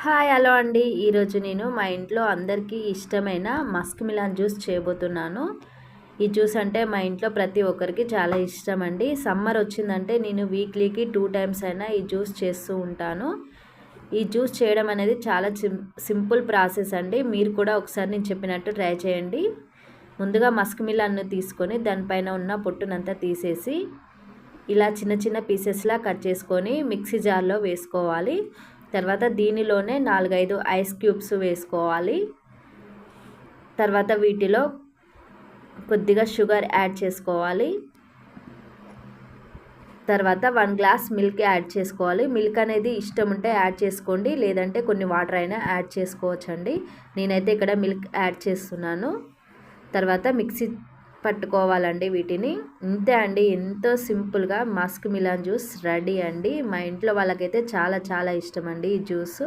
Hi hello అండి. ఈరోజు నేను మా ఇంట్లో అందరికీ ఇష్టమైన మస్క్ మిలాన్ జ్యూస్ చేయబోతున్నాను. ఈ జ్యూస్ అంటే మా ఇంట్లో ప్రతి ఒక్కరికి చాలా ఇష్టం అండి. సమ్మర్ వచ్చిందంటే నేను వీక్లీకి 2 టైమ్స్ అయినా ఈ జ్యూస్ చేస్తూ ఉంటాను. ఈ జ్యూస్ చేయడం అనేది చాలా సింపుల్ ప్రాసెస్ అండి. మీరు కూడా ఒకసారి నేను చెప్పినట్టు ట్రై చేయండి. ముందుగా మస్క్ మిలాన్ను తీసుకొని దానిపైన ఉన్న పొట్టునంతా తీసేసి ఇలా చిన్న చిన్న పీసెస్లా కట్ చేసుకొని మిక్సీ జార్లో వేసుకోవాలి. తర్వాత దీనిలోనే 4-5 ఐస్ క్యూబ్స్ వేసుకోవాలి. తర్వాత వీటిలో కొద్దిగా షుగర్ యాడ్ చేసుకోవాలి. తర్వాత 1 గ్లాస్ మిల్క్ యాడ్ చేసుకోవాలి. మిల్క్ అనేది ఇష్టం ఉంటే యాడ్ చేసుకోండి, లేదంటే కొన్ని వాటర్ అయినా యాడ్ చేసుకోవచ్చండి. నేనైతే ఇక్కడ మిల్క్ యాడ్ చేస్తున్నాను. తర్వాత మిక్సీ పట్టుకోవాలండి వీటిని. ఇంతే అండి, ఎంతో సింపుల్గా మస్క్ మిలాన్ జ్యూస్ రెడీ అండి. మా ఇంట్లో వాళ్ళకైతే చాలా చాలా ఇష్టం అండి ఈ జ్యూస్.